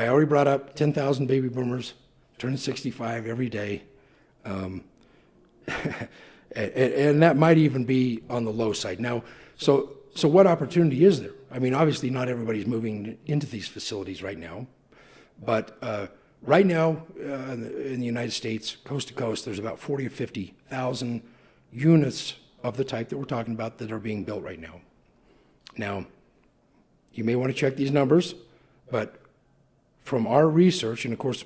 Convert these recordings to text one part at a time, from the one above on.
I already brought up 10,000 baby boomers turning 65 every day. And that might even be on the low side. Now, so what opportunity is there? I mean, obviously not everybody's moving into these facilities right now, but right now in the United States, coast to coast, there's about 40 or 50,000 units of the type that we're talking about that are being built right now. Now, you may want to check these numbers, but from our research, and of course,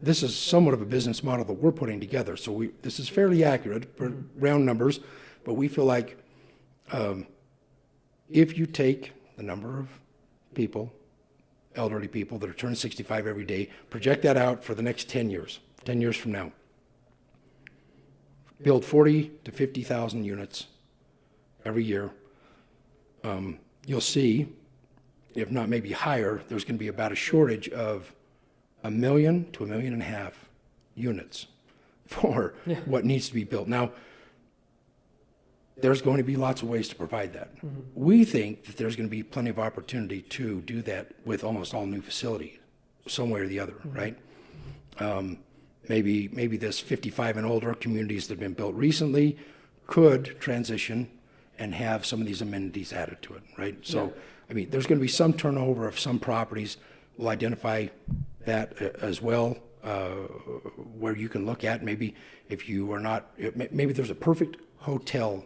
this is somewhat of a business model that we're putting together, so this is fairly accurate for round numbers, but we feel like if you take the number of people, elderly people that are turning 65 every day, project that out for the next 10 years from now, build 40 to 50,000 units every year, you'll see, if not maybe higher, there's going to be about a shortage of 1 million to 1.5 million units for what needs to be built. Now, there's going to be lots of ways to provide that. We think that there's going to be plenty of opportunity to do that with almost all new facilities, some way or the other, right? Maybe this 55 and older communities that have been built recently could transition and have some of these amenities added to it, right? So, I mean, there's going to be some turnover of some properties. We'll identify that as well, where you can look at maybe if you are not, maybe there's a perfect hotel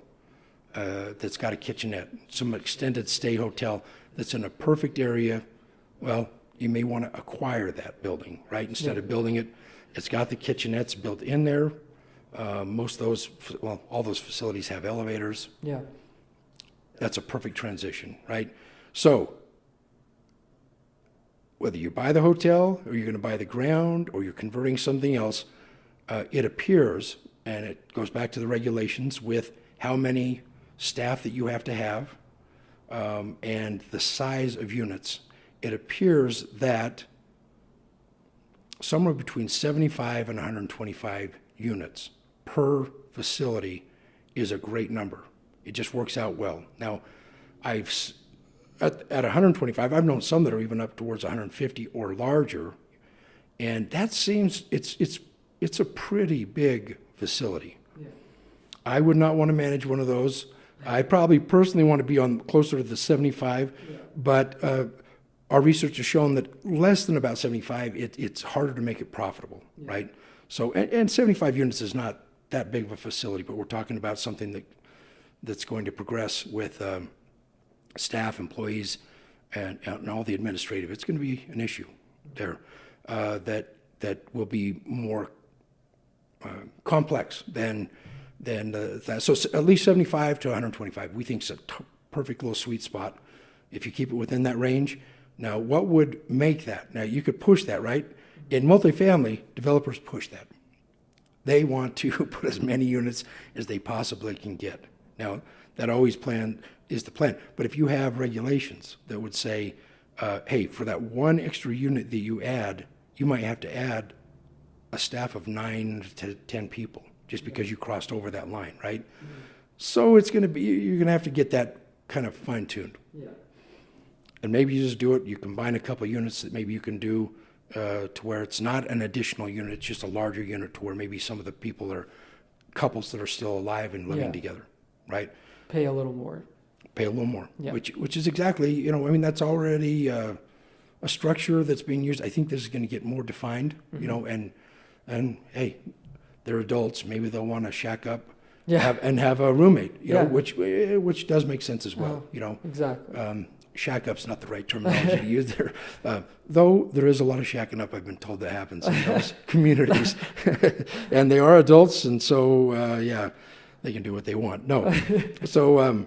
that's got a kitchenette, some extended stay hotel that's in a perfect area. Well, you may want to acquire that building, right? Instead of building it, it's got the kitchenettes built in there. Most of those, well, all those facilities have elevators. Yeah. That's a perfect transition, right? So whether you buy the hotel or you're going to buy the ground or you're converting something else, it appears, and it goes back to the regulations with how many staff that you have to have and the size of units, it appears that somewhere between 75 and 125 units per facility is a great number. It just works out well. Now, at 125, I've known some that are even up towards 150 or larger, and that seems it's a pretty big facility. Yeah. I would not want to manage one of those. I probably personally want to be on closer to the 75, but our research has shown that less than about 75, it's harder to make it profitable, right? So, and 75 units is not that big of a facility, but we're talking about something that's going to progress with staff, employees, and all the administrative. It's going to be an issue there that will be more complex than that. So at least 75 to 125, we think is a perfect little sweet spot if you keep it within that range. Now, what would make that? Now, you could push that, right? In multifamily, developers push that. They want to put as many units as they possibly can get. Now, that always is the plan. But if you have regulations that would say, hey, for that one extra unit that you add, you might have to add a staff of 9 to 10 people just because you crossed over that line, right? So it's going to be, you're going to have to get that kind of fine-tuned. Yeah. And maybe you just do it, you combine a couple of units that maybe you can do to where it's not an additional unit, it's just a larger unit to where maybe some of the people are couples that are still alive and living together, right? Pay a little more. Pay a little more, which is exactly, I mean, that's already a structure that's being used. I think this is going to get more defined, and hey, they're adults. Maybe they'll want to shack up and have a roommate, you know, which does make sense as well, Exactly. Shack up's not the right terminology to use there, though there is a lot of shacking up, I've been told, that happens in those communities. And they are adults, and so, they can do what they want. No. So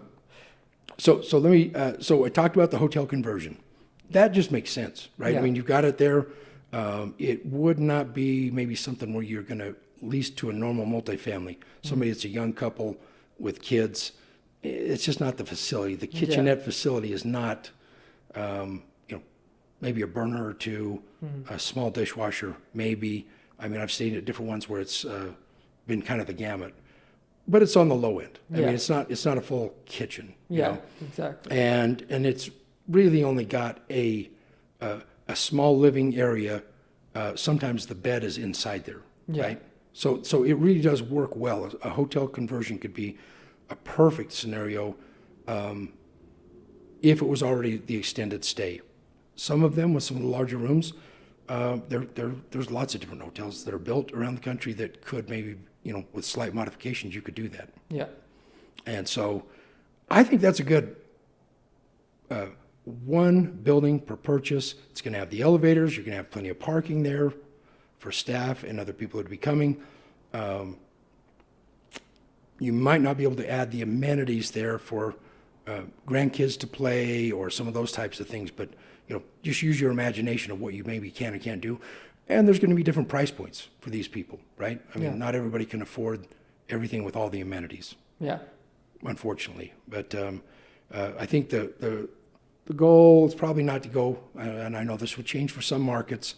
let me, so I talked about the hotel conversion. That just makes sense, right? Yeah. I mean, you've got it there. It would not be maybe something where you're going to lease to a normal multifamily. Somebody that's a young couple with kids. It's just not the facility. The kitchenette facility is not, maybe a burner or two, a small dishwasher, maybe. I mean, I've stayed at different ones where it's been kind of the gamut, but it's on the low end. I mean, it's not a full kitchen. You know? Exactly. And it's really only got a a small living area, sometimes the bed is inside there, Yeah. right? So it really does work well. A hotel conversion could be a perfect scenario if it was already the extended stay. Some of them with some of the larger rooms, there's lots of different hotels that are built around the country that could maybe, with slight modifications, you could do that. Yeah. And so I think that's a good one building per purchase. It's going to have the elevators. You're going to have plenty of parking there for staff and other people that would be coming. You might not be able to add the amenities there for grandkids to play or some of those types of things, but just use your imagination of what you maybe can and can't do. And there's going to be different price points for these people, right? I mean, Yeah. not everybody can afford everything with all the amenities, Yeah. unfortunately. But I think the goal is probably not to go, and I know this would change for some markets,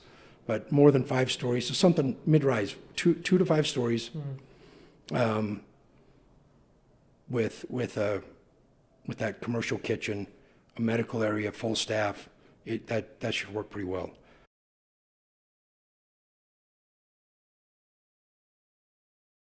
but more than 5 stories, so something mid-rise, 2 to 5 stories, with that commercial kitchen, a medical area, full staff. That should work pretty well.